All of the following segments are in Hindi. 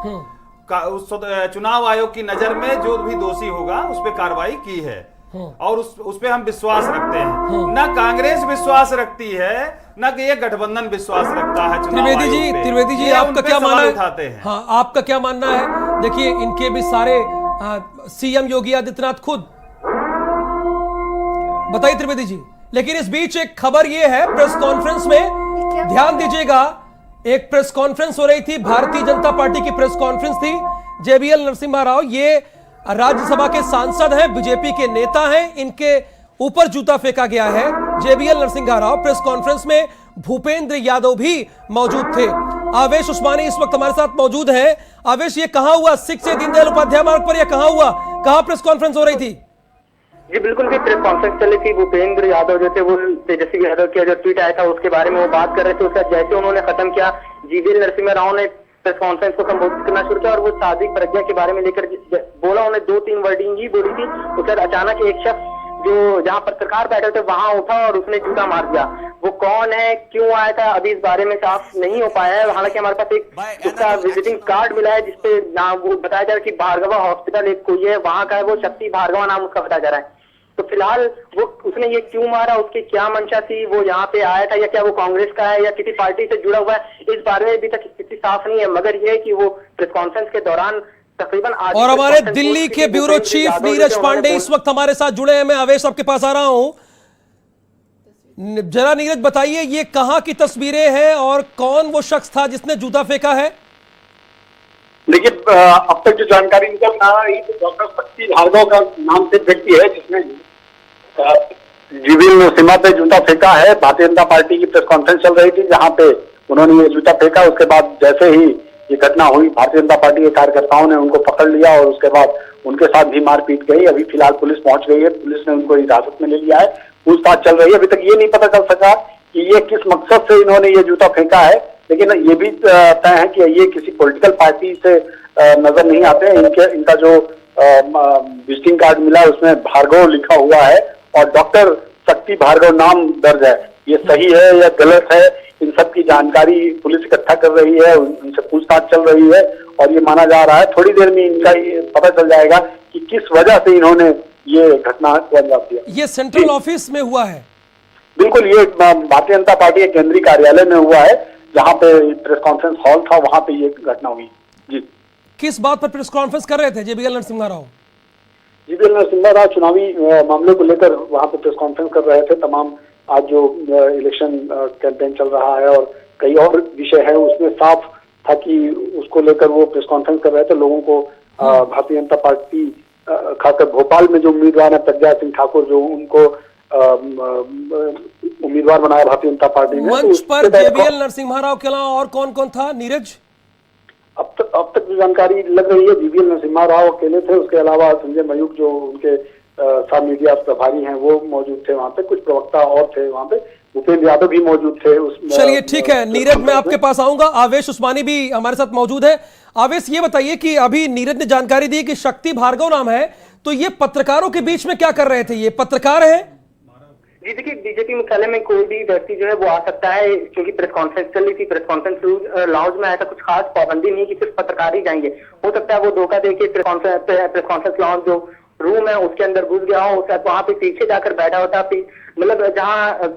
उस चुनाव आयोग की नजर में जो भी दोषी होगा उस पर कार्रवाई की है और उस पे हम विश्वास रखते हैं। न कांग्रेस विश्वास रखती है न कि ये गठबंधन विश्वास रखता है। त्रिवेदी जी आपका क्या मानना है? उठाते हैं। हाँ, आपका क्या मानना है? देखिए इनके भी सारे सीएम योगी आदित्यनाथ खुद बताइए त्रिवेदी जी। लेकिन इस बीच एक खबर ये है, प्रेस कॉन्फ्रेंस में ध्यान दीजिएगा, एक प्रेस कॉन्फ्रेंस हो रही थी, भारतीय जनता पार्टी की प्रेस कॉन्फ्रेंस थी। जेबीएल नरसिम्हा राव ये राज्यसभा के सांसद हैं, बीजेपी के नेता हैं, इनके ऊपर जूता फेंका गया है। JBL Narasimha Rao press conference में भूपेंद्र यादव भी मौजूद थे। आवेश उस्मानी इस वक्त हमारे साथ मौजूद है। आवेश, ये कहां हुआ? सिख से दीनदयाल उपाध्याय मार्ग पर यह कहां हुआ? कहां प्रेस कॉन्फ्रेंस हो रही थी? जी बिल्कुल भी प्रेस कॉन्फ्रेंस चली थी। भूपेंद्र यादव जो थे वो तेजस्वी यादव का जो ट्वीट आया था उसके बारे में वो बात कर रहे थे। उसका जैसे उन्होंने खत्म किया, जेबीएल नरसिम्हा राव ने प्रेस कॉन्फ्रेंस को संबोधित करना शुरू किया और वो सादिक प्रज्ञा के बारे में लेकर बोला। उन्होंने 2-3 वर्डिंग ही बोली थी। उसके बाद अचानक एक शख्स जो जहां पत्रकार बैठे थे वहां उठा और उसने जूता मार दिया। वो कौन है, क्यों आया था, अभी इस बारे में साफ नहीं हो पाया है। हालांकि हमारे पास एक उसका विजिटिंग कार्ड मिला है जिसपे नाम वो बताया जा रहा है कि भार्गवा हॉस्पिटल एक कोई है, वहां का है, वो शक्ति भार्गवा नाम उसका बताया जा रहा है। तो फिलहाल वो उसने ये क्यों मारा, उसकी क्या मंशा थी, वो यहाँ पे आया था या क्या वो कांग्रेस का है या किसी पार्टी से जुड़ा हुआ है, इस बारे में अभी तक स्थिति साफ नहीं है। मगर ये है कि वो प्रेस कॉन्फ्रेंस के दौरान तकरीबन और हमारे दिल्ली के ब्यूरो चीफ नीरज पांडे इस वक्त हमारे साथ जुड़े हैं। मैं आवेश आपके पास आ रहा हूं। जरा नीरज बताइए ये कहां की तस्वीरें हैं और कौन वो शख्स था जिसने जूता फेंका है? देखिए अब तक जो जानकारी निकल रहा है तो डॉक्टर शक्ति भार्गव का नाम से व्यक्ति है जिसने जेबीएल नरसिम्हा पे जूता फेंका है। भारतीय जनता पार्टी की प्रेस कॉन्फ्रेंस चल रही थी जहां पे उन्होंने ये जूता फेंका। उसके बाद जैसे ही ये घटना हुई भारतीय जनता पार्टी के कार्यकर्ताओं ने उनको पकड़ लिया और उसके बाद उनके साथ भी मारपीट गई। अभी फिलहाल पुलिस पहुंच गई है, पुलिस ने उनको हिरासत में ले लिया है, पूछताछ चल रही है। अभी तक ये नहीं पता चल सका कि ये किस मकसद से इन्होंने ये जूता फेंका है, लेकिन ये भी तय है कि ये किसी पॉलिटिकल पार्टी से नजर नहीं आते हैं। इनका जो विजिटिंग कार्ड मिला उसमें भार्गव लिखा हुआ है और डॉक्टर शक्ति भार्गव नाम दर्ज है। ये सही है या गलत है, इन सब की जानकारी पुलिस इकट्ठा कर रही है, उनसे पूछताछ चल रही है और ये माना जा रहा है थोड़ी देर में इनका ये पता चल जाएगा कि किस वजह से इन्होंने ये घटना को अंजाम दिया। ये सेंट्रल ऑफिस में हुआ है? बिल्कुल, ये भारतीय जनता पार्टी के केंद्रीय कार्यालय में हुआ है जहाँ पे प्रेस कॉन्फ्रेंस हॉल था, वहां पे ये घटना हुई। जी, किस बात पर प्रेस कॉन्फ्रेंस कर रहे थे जेबीएल नरसिम्हा राव? जेबीएल नरसिम्हा राव चुनावी मामले को लेकर वहां पे प्रेस कॉन्फ्रेंस कर रहे थे। तमाम आज जो इलेक्शन कैंपेन चल रहा है और कई और विषय है उसमें साफ था कि उसको लेकर वो प्रेस कॉन्फ्रेंस कर रहे थे। लोगों को भारतीय जनता पार्टी खासकर भोपाल में जो उम्मीदवार है प्रज्ञा सिंह ठाकुर, जो उनको उम्मीदवार बनाया भारतीय जनता पार्टी ने। मंच पर जेबीएल नरसिम्हा राव के अलावा और कौन कौन था नीरज? अब तक जो जानकारी लग रही है जेबीएल नरसिम्हा राव अकेले थे, उसके अलावा संजय मयूख जो उनके सब मीडिया प्रभारी हैं वो मौजूद थे वहां पे, कुछ प्रवक्ता और थे वहां पे, भूपेंद्र यादव भी मौजूद थे उसमें। चलिए ठीक है नीरज, मैं आपके पास आऊंगा। आवेश उस्मानी भी हमारे साथ मौजूद है। आवेश ये बताइए कि अभी नीरज ने जानकारी दी कि शक्ति भार्गव नाम है, तो ये पत्रकारों के बीच में क्या कर रहे थे? ये पत्रकार है? जी देखिए, बीजेपी मुख्यालय में कोई भी व्यक्ति जो है वो आ सकता है, क्योंकि प्रेस कॉन्फ्रेंस चल रही थी। प्रेस कॉन्फ्रेंस लाउंज में ऐसा कुछ खास पाबंदी नहीं कि सिर्फ पत्रकार ही जाएंगे। हो सकता है वो धोखा देके प्रेस कॉन्फ्रेंस लाउंज जो रूम है उसके अंदर घुस गया हो, वहां पे पीछे जाकर बैठा होता, मतलब जहां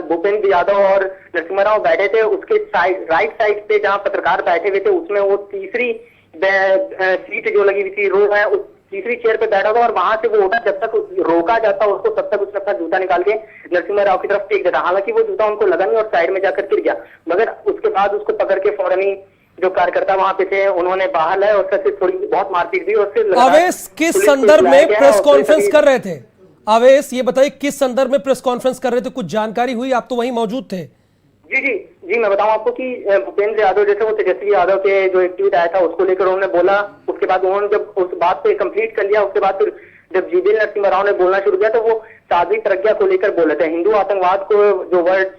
भूपेंद्र यादव और नरसिम्हा राव बैठे थे उसके राइट साइड पे जहां पत्रकार बैठे हुए थे उसमें वो तीसरी सीट जो लगी हुई थी, रो है, उस तीसरी चेयर पे बैठा था और वहां से वो उठा। जब तक रोका जाता उसको तब तक उसने अपना जूता निकाल के नरसिम्हा राव की तरफ फेंक देता। हालांकि वो जूता उनको लगा नहीं और साइड में जाकर गिर गया, मगर उसके बाद उसको पकड़ के फौरन ही जो कार्यकर्ता वहां पे थे उन्होंने बाहर लाया और उससे थोड़ी बहुत मारपीट हुई। और आवेश किस संदर्भ में प्रेस कॉन्फ्रेंस कर रहे थे? आवेश ये बताइए किस संदर्भ में प्रेस कॉन्फ्रेंस कर रहे थे, कुछ जानकारी हुई? आप तो वहीं मौजूद थे। जी मैं बताऊं आपको कि भूपेंद्र यादव जैसे वो तेजस्वी यादव के जो एक ट्वीट आया था उसको लेकर उन्होंने बोला। उसके बाद उन्होंने जब उस बात पे कंप्लीट कर लिया, उसके बाद फिर जब जेबीएल नरसिम्हा राव ने बोलना शुरू किया तो वो साध्वी प्रज्ञा को लेकर बोले थे। हिंदू आतंकवाद को जो वर्ड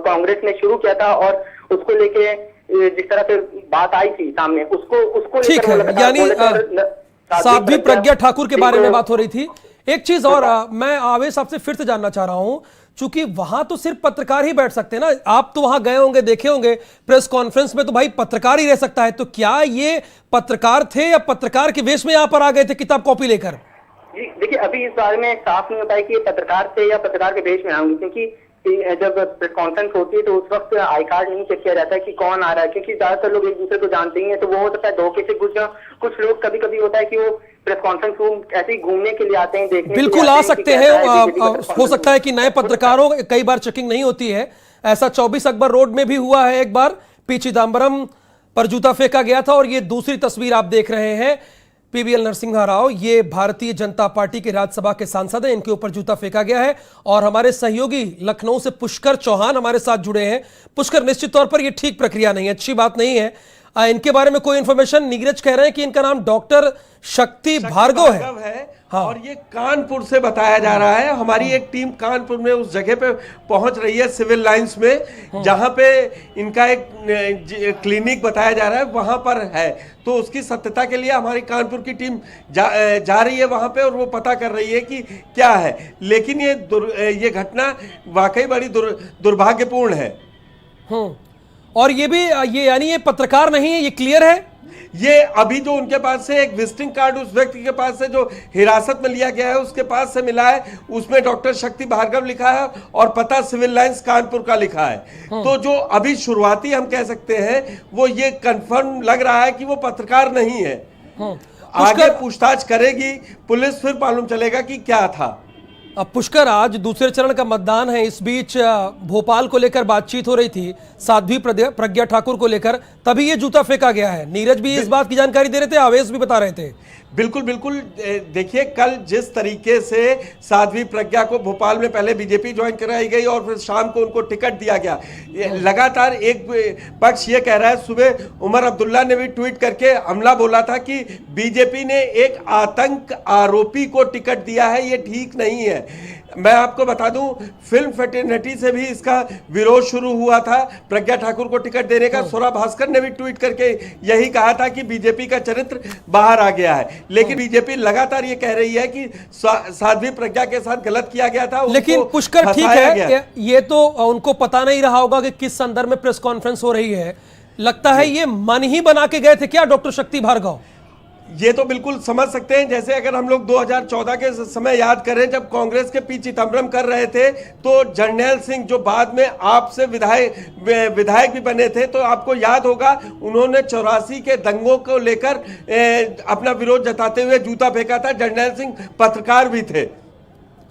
कांग्रेस ने शुरू किया था और उसको लेके जिस तरह से बात आई थी सामने, उसको ठीक है, यानी साध्वी प्रज्ञा ठाकुर के बारे में बात हो रही थी। एक चीज और मैं आवेश आपसे फिर से जानना चाह रहा हूं, चूंकि वहां तो सिर्फ पत्रकार ही बैठ सकते हैं ना, आप तो वहां गए होंगे, देखे होंगे, प्रेस कॉन्फ्रेंस में तो भाई पत्रकार ही रह सकता है। तो क्या ये पत्रकार थे या पत्रकार के वेश में यहां पर आ गए थे किताब कॉपी लेकर? जी देखिए, अभी इस बारे में साफ नहीं होता है कि ये पत्रकार थे या पत्रकार के भेष में आएंगे, क्योंकि जब प्रेस कॉन्फ्रेंस होती है तो उस वक्त आई कार्ड नहीं चेक किया जाता है कि कौन आ रहा है, क्योंकि ज्यादातर लोग एक दूसरे को जानते ही हैं, तो वो हो सकता है धोखे से घुस जाओ। कुछ लोग कभी कभी होता है कि वो प्रेस कॉन्फ्रेंस रूम ऐसे ही घूमने के लिए आते हैं, देखने बिल्कुल आ सकते हैं। हो सकता है कि नए पत्रकारों कई बार चेकिंग नहीं होती है। ऐसा 24 अकबर रोड में भी हुआ है, एक बार पी चिदम्बरम पर जूता फेंका गया था। और ये दूसरी तस्वीर आप देख रहे हैं, पीवीएल नरसिम्हा राव, ये भारतीय जनता पार्टी के राज्यसभा के सांसद हैं, इनके ऊपर जूता फेंका गया है। और हमारे सहयोगी लखनऊ से पुष्कर चौहान हमारे साथ जुड़े हैं। पुष्कर, निश्चित तौर पर यह ठीक प्रक्रिया नहीं है, अच्छी बात नहीं है। इनके बारे में कोई इंफॉर्मेशन? नीरज कह रहे हैं कि इनका नाम डॉक्टर शक्ति भार्गव है। हाँ। और ये कानपुर से बताया जा रहा है। हमारी एक टीम कानपुर में उस जगह पे पहुंच रही है, सिविल लाइंस में, जहां पे इनका एक क्लिनिक बताया जा रहा है, वहां पर है। तो उसकी सत्यता के लिए हमारी कानपुर की टीम जा रही है वहां पे, और वो पता कर रही है कि क्या है। लेकिन ये घटना वाकई बड़ी दुर्भाग्यपूर्ण है। और ये यानी ये पत्रकार नहीं है, ये क्लियर है। ये अभी जो उनके पास से एक विजिटिंग कार्ड उस व्यक्ति के पास से जो हिरासत में लिया गया है उसके पास से मिला है, उसमें डॉक्टर शक्ति भार्गव लिखा है और पता सिविल लाइंस कानपुर का लिखा है। तो जो अभी शुरुआती हम कह सकते हैं वो ये कंफर्म लग रहा है कि वो पत्रकार नहीं है। आगे पूछताछ करेगी पुलिस, फिर मालूम चलेगा कि क्या था। अब पुष्कर, आज दूसरे चरण का मतदान है, इस बीच भोपाल को लेकर बातचीत हो रही थी, साध्वी प्रज्ञा ठाकुर को लेकर, तभी ये जूता फेंका गया है। नीरज भी इस बात की जानकारी दे रहे थे, आवेश भी बता रहे थे। बिल्कुल बिल्कुल। देखिए, कल जिस तरीके से साध्वी प्रज्ञा को भोपाल में पहले बीजेपी ज्वाइन कराई गई और फिर शाम को उनको टिकट दिया गया, लगातार एक पक्ष ये कह रहा है, सुबह उमर अब्दुल्ला ने भी ट्वीट करके हमला बोला था कि बीजेपी ने एक आतंक आरोपी को टिकट दिया है, ये ठीक नहीं है। मैं आपको बता दूं, फिल्म फेटर्निटी से भी इसका विरोध शुरू हुआ था प्रज्ञा ठाकुर को टिकट देने का। स्वरा भास्कर ने भी ट्वीट करके यही कहा था कि बीजेपी का चरित्र बाहर आ गया है। लेकिन बीजेपी लगातार ये कह रही है कि साध्वी प्रज्ञा के साथ गलत किया गया था। लेकिन पुष्कर, ठीक है, ये तो उनको पता नहीं रहा होगा कि किस संदर्भ में प्रेस कॉन्फ्रेंस हो रही है। लगता है ये मन ही बना के गए थे क्या डॉक्टर शक्ति भार्गव? ये तो बिल्कुल समझ सकते हैं। जैसे अगर हम लोग 2014 के समय याद करें, जब कांग्रेस के पी चिदम्बरम कर रहे थे, तो जर्नैल सिंह जो बाद में आपसे विधायक भी बने थे, तो आपको याद होगा उन्होंने 84 के दंगों को लेकर अपना विरोध जताते हुए जूता फेंका था। जर्नैल सिंह पत्रकार भी थे।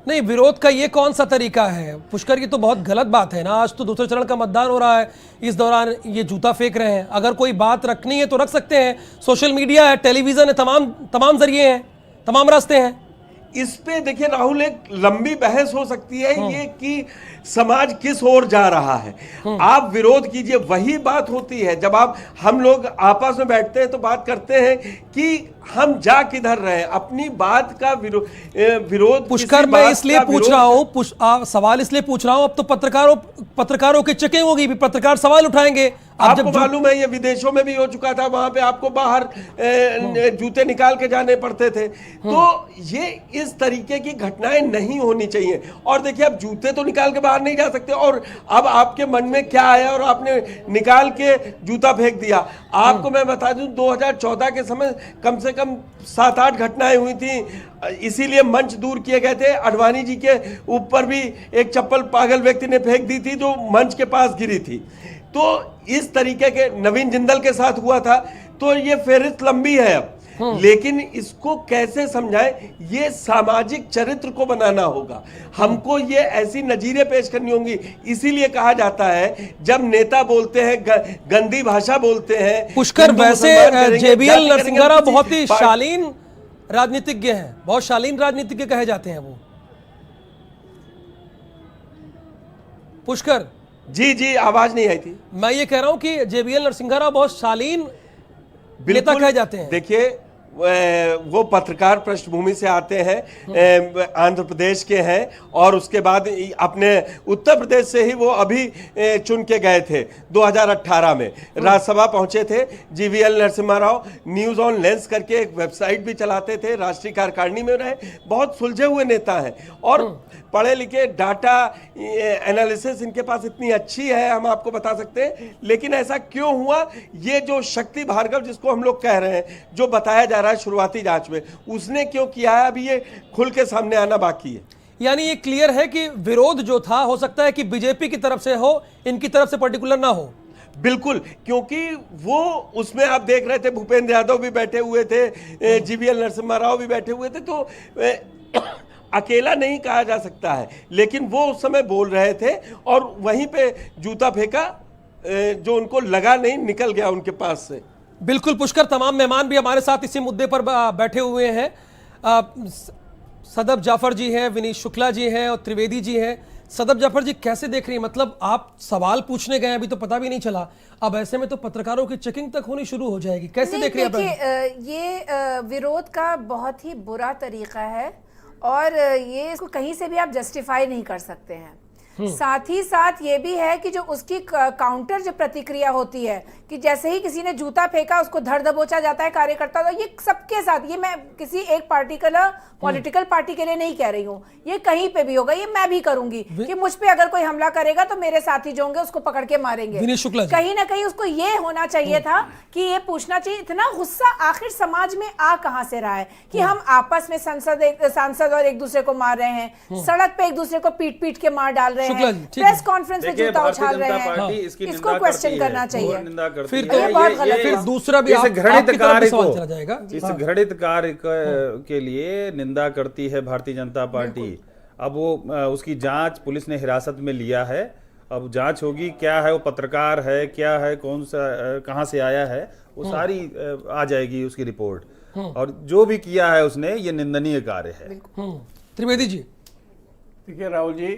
नहीं, विरोध का ये कौन सा तरीका है पुष्कर? ये तो बहुत गलत बात है ना। आज तो दूसरे चरण का मतदान हो रहा है, इस दौरान ये जूता फेंक रहे हैं। अगर कोई बात रखनी है तो रख सकते हैं, सोशल मीडिया है, टेलीविजन है, तमाम जरिए हैं, तमाम रास्ते हैं। इस पे देखिए राहुल, एक लंबी बहस हो सकती है ये कि समाज किस ओर जा रहा है। आप विरोध कीजिए, वही बात होती है जब हम लोग आपस में बैठते हैं तो बात करते हैं कि हम जा किधर रहे हैं, अपनी बात का विरोध। पुष्कर, मैं इसलिए पूछ रहा हूं, सवाल इसलिए पूछ रहा हूं, अब तो पत्रकारों की चेकिंग होगी, पत्रकार सवाल उठाएंगे। आपको मालूम है ये विदेशों में भी हो चुका था, वहां पे आपको बाहर जूते निकाल के जाने पड़ते थे। तो ये इस तरीके की घटनाएं नहीं होनी चाहिए। और देखिए, अब जूते तो निकाल के बाहर नहीं जा सकते, और अब आपके मन में क्या आया और आपने निकाल के जूता फेंक दिया। आपको मैं बता दूं, 2014 के समय कम से कम 7-8 घटनाएं हुई थी, इसीलिए मंच दूर किए गए थे। अडवाणी जी के ऊपर भी एक चप्पल पागल व्यक्ति ने फेंक दी थी जो मंच के पास गिरी थी। तो इस तरीके के नवीन जिंदल के साथ हुआ था। तो ये फेहरिस्त लंबी है अब, लेकिन इसको कैसे समझाएं, ये सामाजिक चरित्र को बनाना होगा। हमको ये ऐसी नजीरें पेश करनी होंगी। इसीलिए कहा जाता है जब नेता बोलते हैं, गंदी भाषा बोलते हैं। पुष्कर, वैसे जेबीएल नरसिम्हा राव बहुत ही शालीन राजनीतिज्ञ हैं, बहुत शालीन राजनीतिज्ञ कहे जाते हैं वो। पुष्कर जी, आवाज नहीं आई थी। मैं ये कह रहा हूं कि जेबीएल नरसिम्हा राव बहुत शालीन नेता कहे जाते हैं। देखिए, वो पत्रकार पृष्ठभूमि से आते हैं, आंध्र प्रदेश के हैं, और उसके बाद अपने उत्तर प्रदेश से ही वो अभी चुन के गए थे 2018 में, राज्यसभा पहुंचे थे। GVL Narasimha Rao news on lens करके एक वेबसाइट भी चलाते थे, राष्ट्रीय कार्यकारिणी में रहे, बहुत सुलझे हुए नेता हैं और पढ़े लिखे, डाटा एनालिसिस इनके पास इतनी अच्छी है, हम आपको बता सकते हैं। लेकिन ऐसा क्यों हुआ, ये जो शक्ति भार्गव जिसको हम लोग कह रहे हैं, जो बताया जा रहा है शुरुआती जांच में, उसने क्यों किया है, अभी ये खुल के सामने आना बाकी है। यानी ये क्लियर है कि विरोध जो था, हो सकता है कि बीजेपी की तरफ से हो, इनकी तरफ से पर्टिकुलर ना हो। बिल्कुल, क्योंकि वो उसमें आप देख रहे थे भूपेंद्र यादव भी बैठे हुए थे, जीवीएल नरसिम्हा राव भी बैठे हुए थे, तो अकेला नहीं कहा जा सकता है, लेकिन वो उस समय बोल रहे थे और वहीं पे जूता फेंका, जो उनको लगा नहीं, निकल गया उनके पास से। बिल्कुल पुष्कर, तमाम मेहमान भी हमारे साथ इसी मुद्दे पर बैठे हुए हैं। सदब जाफर जी हैं, विनीत शुक्ला जी हैं और त्रिवेदी जी हैं। सदब जाफर जी, कैसे देख रही हैं? मतलब आप सवाल पूछने गए, अभी तो पता भी नहीं चला, अब ऐसे में तो पत्रकारों की चेकिंग तक होनी शुरू हो जाएगी, कैसे देख रही हैं? देखिए, ये विरोध का बहुत ही बुरा तरीका है और ये इसको कहीं से भी आप जस्टिफाई नहीं कर सकते हैं। साथ ही साथ ये भी है कि जो उसकी काउंटर जो प्रतिक्रिया होती है कि जैसे ही किसी ने जूता फेंका उसको धर दबोचा जाता है कार्यकर्ता, तो ये सबके साथ, ये मैं किसी एक पार्टिकुलर पॉलिटिकल पार्टी के लिए नहीं कह रही हूँ, ये कहीं पे भी होगा, ये मैं भी करूंगी कि मुझ पे अगर कोई हमला करेगा तो मेरे साथी जो होंगे उसको पकड़ के मारेंगे। कहीं ना कहीं उसको ये होना चाहिए था कि ये पूछना चाहिए, इतना गुस्सा आखिर समाज में आ कहां से रहा है कि हम आपस में सांसद और एक दूसरे को मार रहे हैं, सड़क पे एक दूसरे को पीट पीट के मार डाल रहे हैं, प्रेस कॉन्फ्रेंस में जूता उछाल रहे हैं, इसको क्वेश्चन करना चाहिए। फिर दूसरा भी इस घृणित कार्य को, चला जाएगा। इस घृणित कार्य के लिए निंदा करती है भारतीय जनता पार्टी। अब वो उसकी जांच पुलिस ने हिरासत में लिया है, अब जांच होगी, क्या है वो पत्रकार है, क्या है, कौन सा, कहां से आया है, वो सारी आ जाएगी उसकी रिपोर्ट। और जो भी किया है उसने, ये निंदनीय कार्य है। त्रिवेदी जी, देखिए राहुल जी,